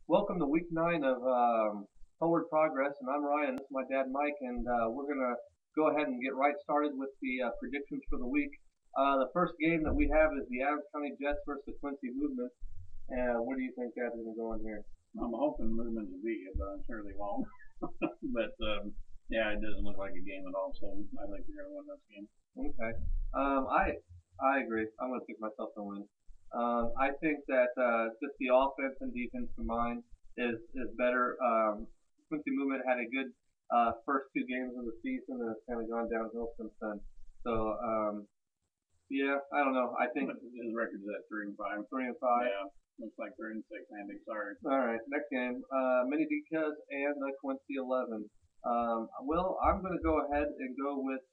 Welcome to week 9 of Forward Progress, and I'm Ryan. This is my dad, Mike, and we're going to go ahead and get right started with the predictions for the week. The first game that we have is the Adams County Jets versus the Quincy Movement. What do you think that's going to go in here? I'm hoping movement will beat it, but I'm sure they won't. But yeah, it doesn't look like a game at all. So I think they're going to win this game. Okay. I agree. I'm going to pick myself to win. I think that just the offense and defense combined is better. Quincy Movement had a good first two games of the season, and it's kind of gone downhill since then. So yeah, I don't know. I think His record's at 3-5. 3-5. Yeah, looks like 3-6. Andy, sorry. All right, next game. Mini Dicas and the Quincy 11. Well, I'm going to go ahead and go with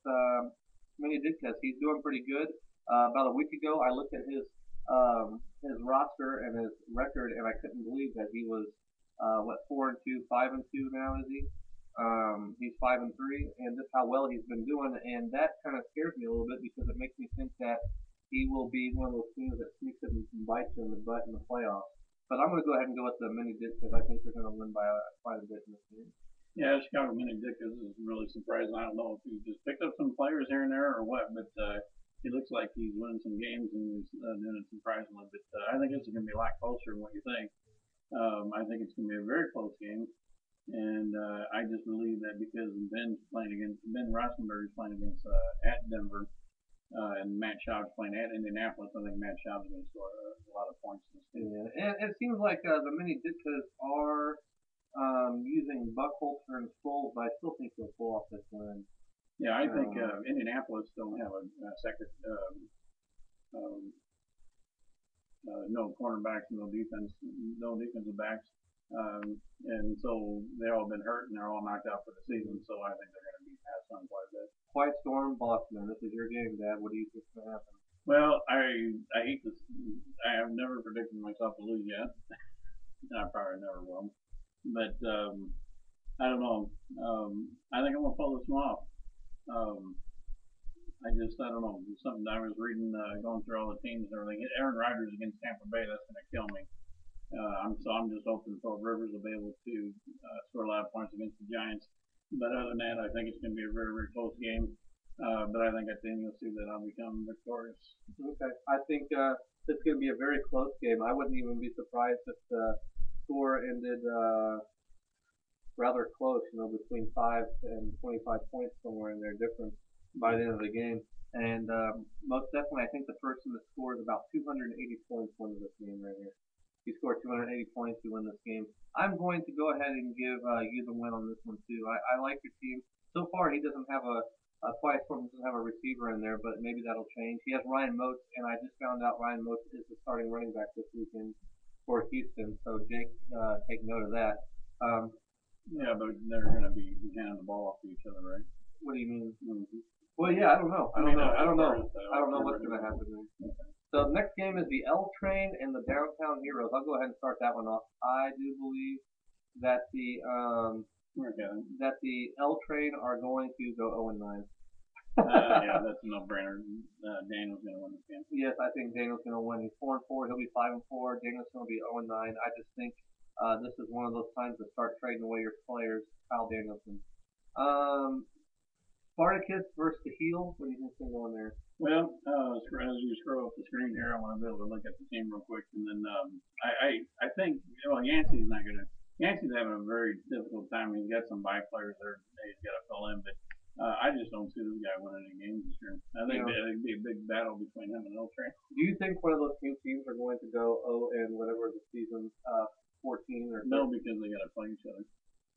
Mini Dicas. He's doing pretty good. About a week ago, I looked at his roster and his record, and I couldn't believe that he was what 4-2, 5-2 now is he? He's 5-3, and just how well he's been doing, and that kind of scares me a little bit because it makes me think that he will be one of those teams that sneaks it and bites you in the butt in the playoffs. But I'm going to go ahead and go with the mini dip because I think they're going to win by quite a bit in this game. Yeah, Chicago Mini Dick is really surprising. I don't know if he just picked up some players here and there or what, but he looks like he's winning some games and he's doing it surprisingly. But I think this is going to be a lot closer than what you think. I think it's going to be a very close game. And I just believe that because Ben's playing against Ben Rosenberg is playing against at Denver, and Matt Schaub's playing at Indianapolis. I think Matt Schaub's going to score a lot of points in this game. Yeah, and it seems like the mini Ditkas are using Buckholzer and Sproles, but I still think they'll pull off this win. Yeah, I think Indianapolis don't have a second, um, no cornerbacks, no defensive backs, and so they've all been hurt and they're all knocked out for the season. So I think they're going to be passed on quite a bit. Quiet Storm, Boston. This is your game, Dad. What do you think's going to happen? Well, I hate this. I have never predicted myself to lose yet. I probably never will. But I don't know. I think I'm gonna pull this one off. Um, I don't know. It's something I was reading, going through all the teams and everything. Aaron Rodgers against Tampa Bay, that's gonna kill me. I'm just hoping Phil Rivers will be able to score a lot of points against the Giants. But other than that, I think it's going to be a very, very close game. But I think at the end you'll see that I'll become victorious. Okay, I think this is going to be a very close game. I wouldn't even be surprised if the score ended rather close, between 5 and 25 points somewhere in there difference by the end of the game. And most definitely, I think the person that scores about 280 points wins this game right here. If you score 280 points, you win this game. I'm going to go ahead and give you the win on this one too. I like your team. So far, he doesn't have a Quiet Storm doesn't have a receiver in there, but maybe that'll change. He has Ryan Moats, and I just found out Ryan Moats is the starting running back this weekend for Houston. So Jake, take note of that. Um, Yeah, but they're going to be handing the ball off to each other, right? what do you mean? Mm-hmm. Well, yeah, I don't know. I don't know. I don't know. I don't know what's going to happen there. Okay. So the next game is the L Train and the Downtown Heroes. I'll go ahead and start that one off. I do believe that Okay. the L Train are going to go 0-9. Yeah, that's a no-brainer. Daniel's going to win this game. Yes, I think Daniel's going to win. He's 4-4. He'll be 5-4. Daniel's going to be 0-9. I just think this is one of those times to start trading away your players. Kyle Danielson. Um, Spartacus versus the Heel. What do you think's going to go in there? Well, as you scroll up the screen here, I want to be able to look at the team real quick, and then I think Yancey's not gonna. Yancey's having a very difficult time. He's got some bye players there that he's got to fill in, but I just don't see this guy winning any games this year. I think it'd be a big battle between him and Iltrain. Do you think one of those two teams are going to go 0 and whatever the season 14 or no, because they got to play each other.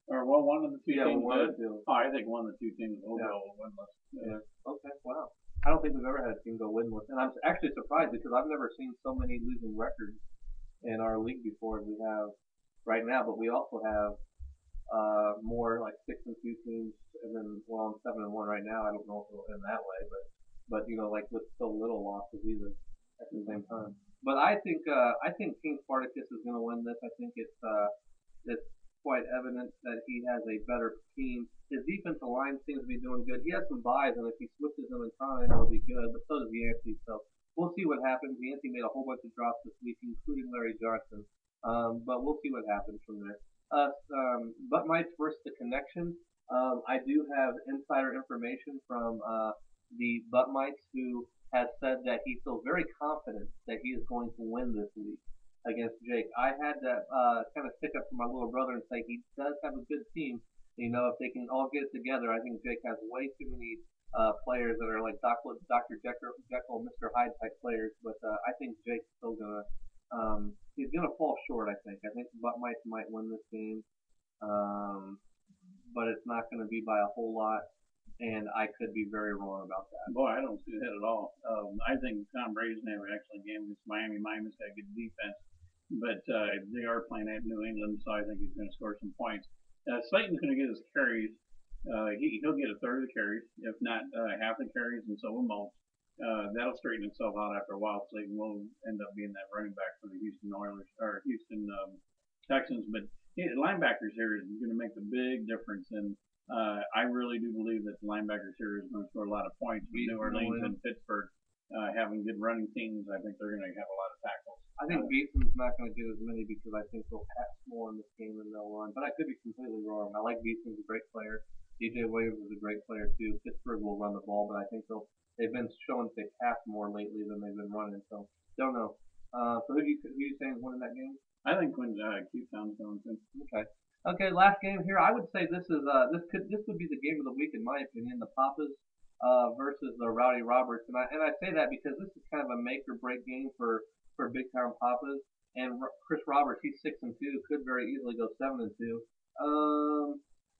Or well, one of the two teams. One of the two. Oh, I think one of the two teams will go winless. Yeah. Okay. Wow. I don't think we've ever had a team go winless, and I'm actually surprised because I've never seen so many losing records in our league before as we have right now. But we also have more like 6-2 teams, and then well, I'm 7-1 right now. I don't know if it'll end that way, but like with so little losses either at the same time. But I think King Spartacus is going to win this. I think it's quite evident that he has a better team. His defensive line seems to be doing good. He has some buys, and if he switches them in time, it'll be good. But so does Yancey. So we'll see what happens. Yancey made a whole bunch of drops this week, including Larry Johnson. But we'll see what happens from there. But Mites versus the Connection. I do have insider information from the Butt Mites who has said that he feels very confident that he is going to win this week against Jake. I had to kind of stick up for my little brother and say he does have a good team. You know, if they can all get it together, I think Jake has way too many players that are like Dr. Jekyll, Mr. Hyde type players. But I think Jake's still gonna he's gonna fall short. I think Butt might win this game, um, but it's not gonna be by a whole lot, and I could be very wrong about that. Boy, I don't see that at all. I think Tom Brady's never actually game against Miami. Miami's got good defense, but they are playing at New England, so I think he's going to score some points. Slayton's going to get his carries. He'll get a third of the carries, if not half the carries, and so will Mo. That'll straighten itself out after a while. Slayton will end up being that running back for the Houston Oilers or Houston Texans. But linebackers here is going to make a big difference. And I really do believe that the linebackers here is going to score a lot of points. With New Orleans and Pittsburgh having good running teams, I think they're going to have a lot of tackles. I think Beason's not going to get as many because I think they'll pass more in this game than they'll run. But I could be completely wrong. I like Beason; he's a great player. DJ Williams is a great player too. Pittsburgh will run the ball, but I think they've been showing they pass more lately than they've been running. So don't know. So who you saying is winning that game? I think when Q Town's going to. Okay. Okay, last game here. I would say this would be the game of the week in my opinion. The Papas versus the Rowdy Roberts, and I say that because this is kind of a make or break game for Big Town Papas. And Chris Roberts, he's 6-2, could very easily go 7-2.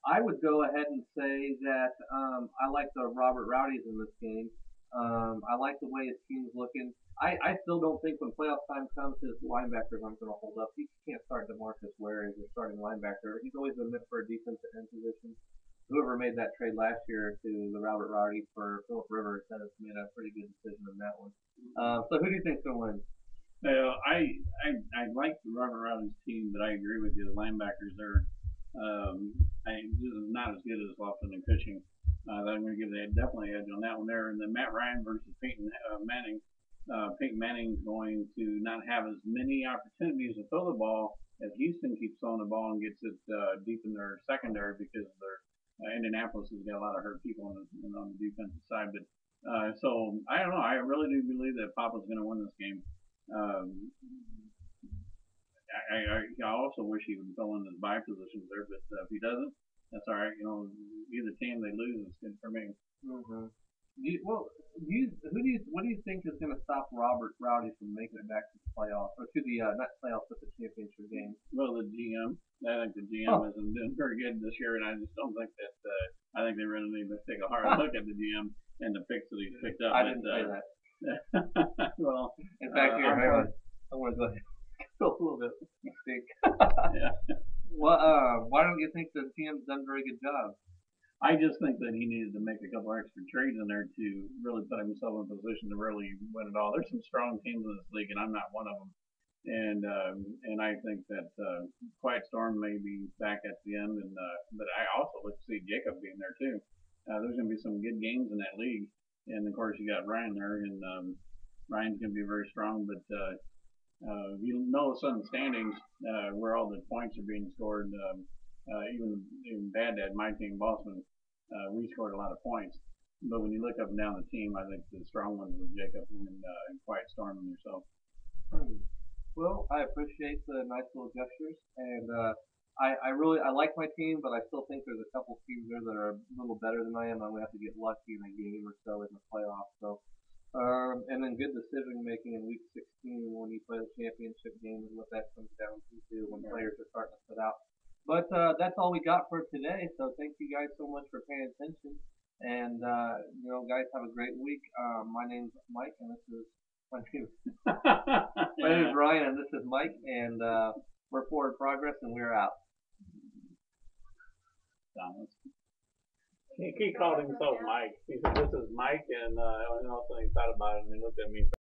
I would go ahead and say that I like the Robert Rowdies in this game. I like the way his team's looking. I still don't think when playoff time comes, his linebackers aren't going to hold up. He can't start DeMarcus Ware as your starting linebacker. He's always been meant for a defensive end position. Whoever made that trade last year to the Robert Rowdy for Philip Rivers has made a pretty good decision on that one. So who do you think's going to win? I like the Robert Riley's team, but I agree with you. The linebackers are this is not as good as Lofton and Cushing. I'm going to give that definitely edge on that one there. And then Matt Ryan versus Peyton Manning. Peyton Manning's going to not have as many opportunities to throw the ball as Houston keeps throwing the ball and gets it deep in their secondary because their Indianapolis has got a lot of hurt people on the defensive side. But so I don't know. I really do believe that Papa's going to win this game. Um, I also wish he would fill in his bye positions there, but if he doesn't, that's all right. You know, either team they lose is good for me. Mm-hmm. What do you think is going to stop Robert Rowdy from making it back to the playoffs or to the not playoffs but the championship game? Well, the GM, I think the GM isn't doing very good this year, and I just don't think that. I think they really need to take a hard look at the GM and the picks that he's picked up. I didn't say that. Well, in fact, here, I want to go ahead a little bit mistake. Yeah. Well, why don't you think the GM's done a very good job? I just think that he needed to make a couple extra trades in there to really put himself in a position to really win it all. There's some strong teams in this league, and I'm not one of them. And I think that Quiet Storm may be back at the end, and but I also look to see Jacob being there too. There's going to be some good games in that league, and of course you got Ryan there, and Ryan's going to be very strong. But you know, some standings where all the points are being scored. Even Bad Dad, my team, Boston, we scored a lot of points. But when you look up and down the team, I think the strong ones was Jacob and Quiet Storm and yourself. Well, I appreciate the nice little gestures, and I like my team, but I still think there's a couple teams there that are a little better than I am. I'm gonna have to get lucky in a game or so in the playoffs. So, and then good decision making in week 16 when you play the championship game and what that comes down to too when players are starting to put out. But that's all we got for today. So thank you guys so much for paying attention. And guys, have a great week. My name's Mike, and this is my name. My name is Ryan, and this is Mike, and we're Forward Progress, and we're out. Thomas. He called himself Mike. He said, "This is Mike," and I don't know if he thought about it, and he looked at me.